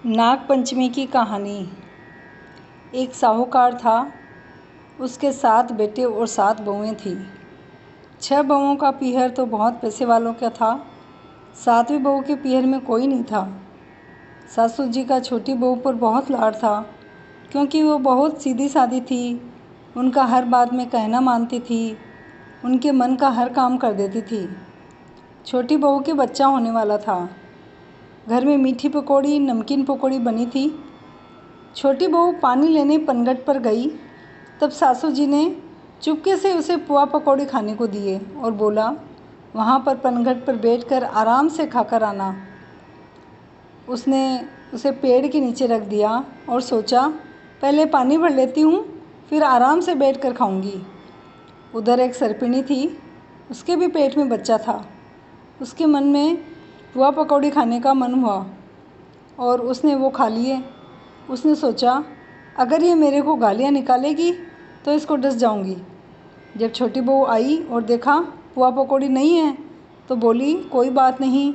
नाग पंचमी की कहानी। एक साहूकार था। उसके 7 बेटे और 7 बहुएं थीं। 6 बहुओं का पीहर तो बहुत पैसे वालों का था। 7वीं बहू के पीहर में कोई नहीं था। सासू जी का छोटी बहू पर बहुत लाड था, क्योंकि वो बहुत सीधी सादी थी। उनका हर बात में कहना मानती थी। उनके मन का हर काम कर देती थी। छोटी बहू के बच्चा होने वाला था। घर में मीठी पकौड़ी, नमकीन पकौड़ी बनी थी। छोटी बहू पानी लेने पनगट पर गई, तब सासू जी ने चुपके से उसे पुआ पकौड़ी खाने को दिए और बोला, वहाँ पर पनगट पर बैठकर आराम से खाकर आना। उसने उसे पेड़ के नीचे रख दिया और सोचा, पहले पानी भर लेती हूँ, फिर आराम से बैठकर खाऊंगी। उधर एक सर्पिणी थी। उसके भी पेट में बच्चा था। उसके मन में पुआ पकौड़ी खाने का मन हुआ और उसने वो खा लिए। उसने सोचा, अगर ये मेरे को गालियाँ निकालेगी तो इसको डस जाऊंगी। जब छोटी बहू आई और देखा पुआ पकौड़ी नहीं है, तो बोली, कोई बात नहीं,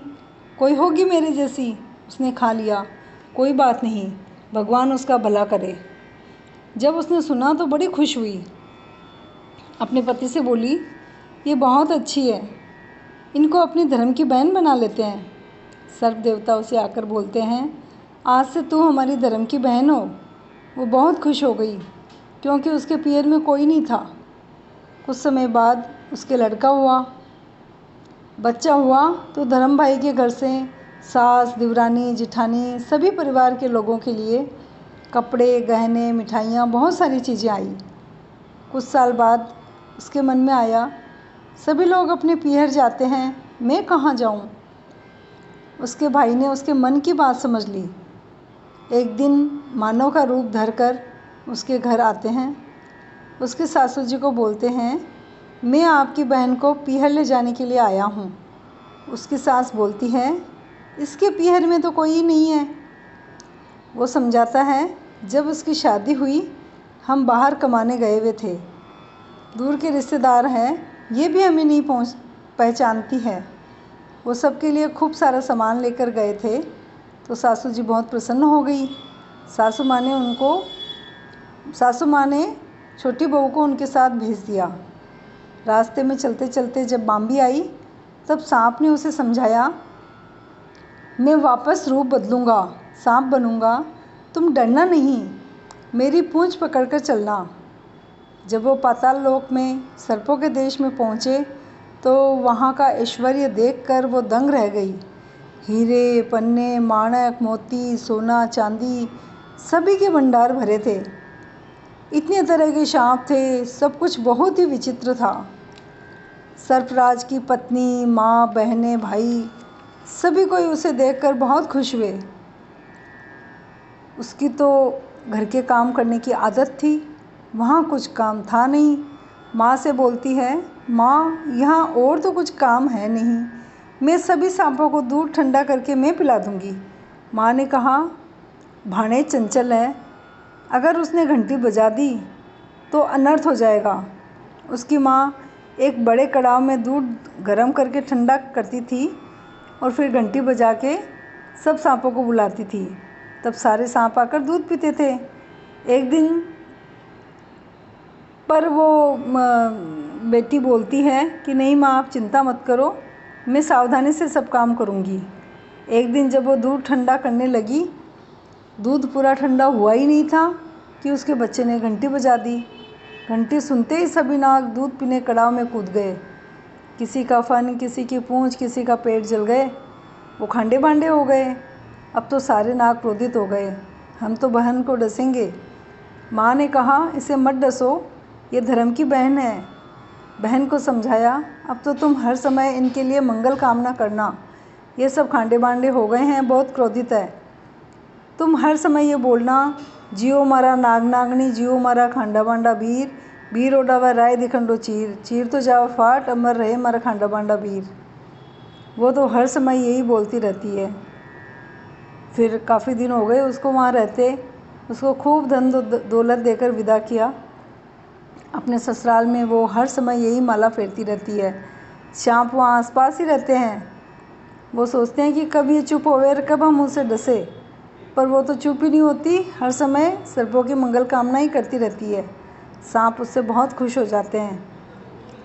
कोई होगी मेरे जैसी, उसने खा लिया, कोई बात नहीं, भगवान उसका भला करे। जब उसने सुना तो बड़ी खुश हुई। अपने पति से बोली, ये बहुत अच्छी है, इनको अपनी धर्म की बहन बना लेते हैं। सर्प देवता उसे आकर बोलते हैं, आज से तू हमारी धर्म की बहन हो। वो बहुत खुश हो गई, क्योंकि उसके पीहर में कोई नहीं था। कुछ समय बाद उसके लड़का हुआ। बच्चा हुआ तो धर्म भाई के घर से सास, देवरानी, जिठानी, सभी परिवार के लोगों के लिए कपड़े, गहने, मिठाइयाँ, बहुत सारी चीज़ें आई। कुछ साल बाद उसके मन में आया, सभी लोग अपने पीहर जाते हैं, मैं कहाँ जाऊँ। उसके भाई ने उसके मन की बात समझ ली। एक दिन मानव का रूप धरकर उसके घर आते हैं। उसके सासू जी को बोलते हैं, मैं आपकी बहन को पीहर ले जाने के लिए आया हूँ। उसकी सास बोलती है, इसके पीहर में तो कोई नहीं है। वो समझाता है, जब उसकी शादी हुई हम बाहर कमाने गए हुए थे। दूर के रिश्तेदार हैं, ये भी हमें नहीं पहचानती है। वो सबके लिए खूब सारा सामान लेकर गए थे, तो सासू जी बहुत प्रसन्न हो गई। सासू माँ ने छोटी बहू को उनके साथ भेज दिया। रास्ते में चलते चलते जब बाम्बी आई, तब सांप ने उसे समझाया, मैं वापस रूप बदलूँगा, सांप बनूँगा, तुम डरना नहीं, मेरी पूंछ पकड़कर चलना। जब वो पाताल लोक में सर्पों के देश में पहुँचे, तो वहाँ का ऐश्वर्य देखकर वो दंग रह गई। हीरे, पन्ने, माणक, मोती, सोना, चांदी, सभी के भंडार भरे थे। इतने तरह के सांप थे, सब कुछ बहुत ही विचित्र था। सर्पराज की पत्नी, माँ, बहनें, भाई, सभी कोई उसे देखकर बहुत खुश हुए। उसकी तो घर के काम करने की आदत थी, वहाँ कुछ काम था नहीं। माँ से बोलती है, माँ, यहाँ और तो कुछ काम है नहीं, मैं सभी सांपों को दूध ठंडा करके मैं पिला दूँगी। माँ ने कहा, भाणे चंचल है, अगर उसने घंटी बजा दी तो अनर्थ हो जाएगा। उसकी माँ एक बड़े कड़ाव में दूध गर्म करके ठंडा करती थी और फिर घंटी बजा के सब सांपों को बुलाती थी। तब सारे सांप आकर दूध पीते थे। एक दिन पर वो बेटी बोलती है कि नहीं माँ, आप चिंता मत करो, मैं सावधानी से सब काम करूँगी। एक दिन जब वो दूध ठंडा करने लगी, दूध पूरा ठंडा हुआ ही नहीं था कि उसके बच्चे ने घंटी बजा दी। घंटी सुनते ही सभी नाग दूध पीने कड़ाव में कूद गए। किसी का फन, किसी की पूंछ, किसी का पेट जल गए। वो खांडे बांडे हो गए। अब तो सारे नाग क्रोधित हो गए, हम तो बहन को डसेंगे। माँ ने कहा, इसे मत डसो, ये धर्म की बहन है। बहन को समझाया, अब तो तुम हर समय इनके लिए मंगल कामना करना। ये सब खांडे बांडे हो गए हैं, बहुत क्रोधित है। तुम हर समय ये बोलना, जियो मारा नाग नागनी, जियो मारा खांडा बांडा वीर, वीर ओडावा राय दिखंडो चीर, चीर तो जाओ फाट, अमर रहे मारा खांडा बांडा वीर। वो तो हर समय यही बोलती रहती है। फिर काफ़ी दिन हो गए उसको वहाँ रहते। उसको खूब धन दौलत देकर विदा किया। अपने ससुराल में वो हर समय यही माला फेरती रहती है। सांप वहाँ आसपास ही रहते हैं। वो सोचते हैं कि कब ये चुप होवे और कब हम उसे डसे। पर वो तो चुप ही नहीं होती, हर समय सर्पों की मंगल कामना ही करती रहती है। सांप उससे बहुत खुश हो जाते हैं।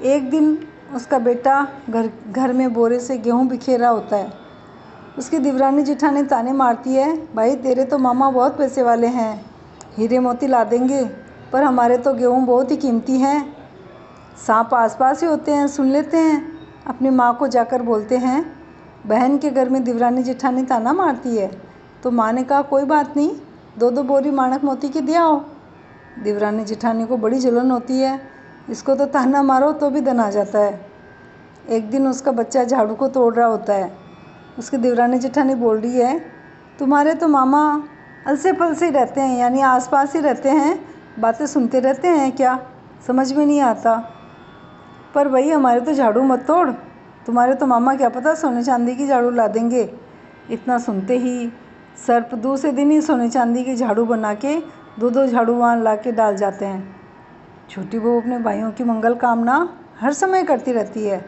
एक दिन उसका बेटा घर में बोरे से गेहूँ बिखेरा होता है। उसकी देवरानी जेठानी ताने मारती है, भाई तेरे तो मामा बहुत पैसे वाले हैं, हीरे मोती ला देंगे, पर हमारे तो गेहूँ बहुत ही कीमती हैं। सांप आसपास ही होते हैं, सुन लेते हैं। अपनी माँ को जाकर बोलते हैं, बहन के घर में देवरानी जेठानी ताना मारती है। तो माँ ने कहा, कोई बात नहीं, 2-2 बोरी माणक मोती की दे आओ। देवरानी जेठानी को बड़ी जलन होती है, इसको तो ताना मारो तो भी धन आ जाता है। एक दिन उसका बच्चा झाड़ू को तोड़ रहा होता है। उसकी देवरानी जेठानी बोल रही है, तुम्हारे तो मामा अलसे पलसे ही रहते हैं, यानी आसपास ही रहते हैं, बातें सुनते रहते हैं क्या, समझ में नहीं आता। पर वही हमारे तो झाड़ू मत तोड़, तुम्हारे तो मामा क्या पता सोने चांदी की झाड़ू ला देंगे। इतना सुनते ही सर्प दूसरे दिन ही सोने चांदी की झाड़ू बना के 2-2 झाड़ू वहाँ ला के डाल जाते हैं। छोटी बहू अपने भाइयों की मंगल कामना हर समय करती रहती है।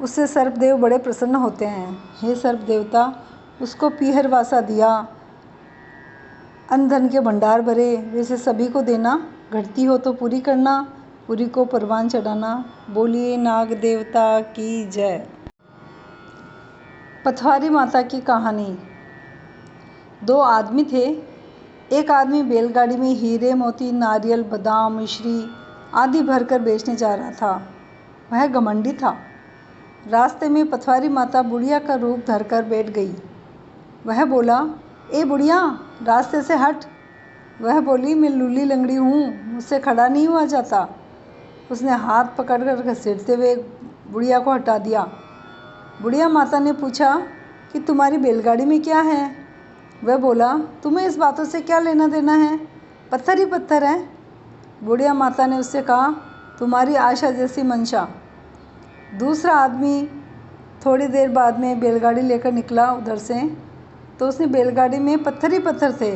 उससे सर्पदेव बड़े प्रसन्न होते हैं। हे सर्प देवता, उसको पीहर वासा दिया, अन्न धन के भंडार भरे, वैसे सभी को देना, घटती हो तो पूरी करना, पूरी को परवान चढ़ाना। बोलिए नाग देवता की जय। पथवारी माता की कहानी। 2 आदमी थे। एक आदमी बैलगाड़ी में हीरे मोती नारियल बादाम मिश्री आदि भरकर बेचने जा रहा था। वह घमंडी था। रास्ते में पथवारी माता बुढ़िया का रूप धरकर बैठ गई। वह बोला, ए बुढ़िया, रास्ते से हट। वह बोली, मैं लूली लंगड़ी हूँ, मुझसे खड़ा नहीं हुआ जाता। उसने हाथ पकड़कर घसीटते हुए बुढ़िया को हटा दिया। बुढ़िया माता ने पूछा कि तुम्हारी बैलगाड़ी में क्या है। वह बोला, तुम्हें इस बातों से क्या लेना देना है, पत्थर ही पत्थर है। बुढ़िया माता ने उससे कहा, तुम्हारी आशा जैसी मंशा। दूसरा आदमी थोड़ी देर बाद में बैलगाड़ी लेकर निकला उधर से, तो उसने बैलगाड़ी में पत्थर ही पत्थर थे।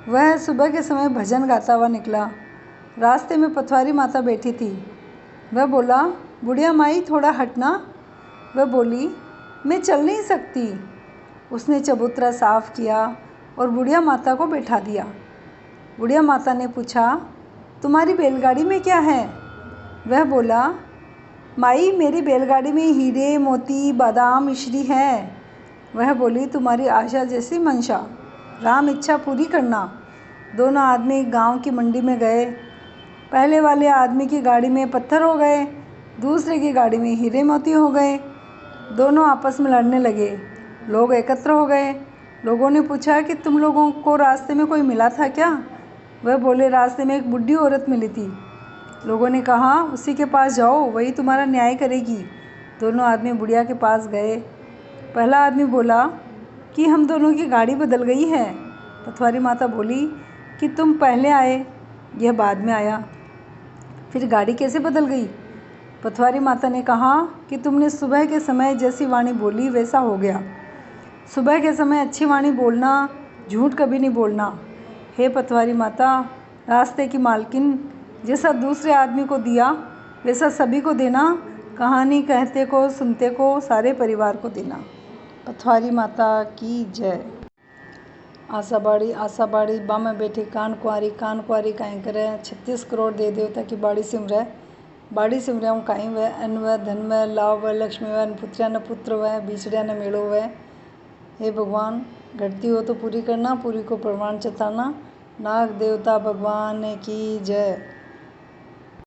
वह सुबह के समय भजन गाता हुआ निकला। रास्ते में पथवारी माता बैठी थी। वह बोला, बुढ़िया माई थोड़ा हटना। वह बोली, मैं चल नहीं सकती। उसने चबूतरा साफ किया और बुढ़िया माता को बैठा दिया। बुढ़िया माता ने पूछा, तुम्हारी बैलगाड़ी में क्या है। वह बोला, माई मेरी बैलगाड़ी में हीरे मोती बादाम मिश्री है। वह बोली, तुम्हारी आशा जैसी मंशा, राम इच्छा पूरी करना। दोनों आदमी गांव की मंडी में गए। पहले वाले आदमी की गाड़ी में पत्थर हो गए, दूसरे की गाड़ी में हीरे मोती हो गए। दोनों आपस में लड़ने लगे। लोग एकत्र हो गए। लोगों ने पूछा कि तुम लोगों को रास्ते में कोई मिला था क्या। वह बोले, रास्ते में एक बुढ़ी औरत मिली थी। लोगों ने कहा, उसी के पास जाओ, वही तुम्हारा न्याय करेगी। दोनों आदमी बुढ़िया के पास गए। पहला आदमी बोला कि हम दोनों की गाड़ी बदल गई है। पथवारी माता बोली कि तुम पहले आए, यह बाद में आया, फिर गाड़ी कैसे बदल गई। पथवारी माता ने कहा कि तुमने सुबह के समय जैसी वाणी बोली वैसा हो गया। सुबह के समय अच्छी वाणी बोलना, झूठ कभी नहीं बोलना। हे पथवारी माता, रास्ते की मालकिन, जैसा दूसरे आदमी को दिया वैसा सभी को देना। कहानी कहते को सुनते को सारे परिवार को देना। पथवारी माता की जय। आशाबाड़ी आशाबाड़ी बामे बैठी कान कुंवारी काई करे, 36 करोड़ दे देवता की बाड़ी सिमरे। बाड़ी सिमरिया काई व अन्न व धन व लाभ व लक्ष्मी व पुत्रिया न पुत्र व बीचड़िया न मेड़ो व। हे भगवान, घटती हो तो पूरी करना, पूरी को प्रमाण चताना। नाग देवता भगवान की जय।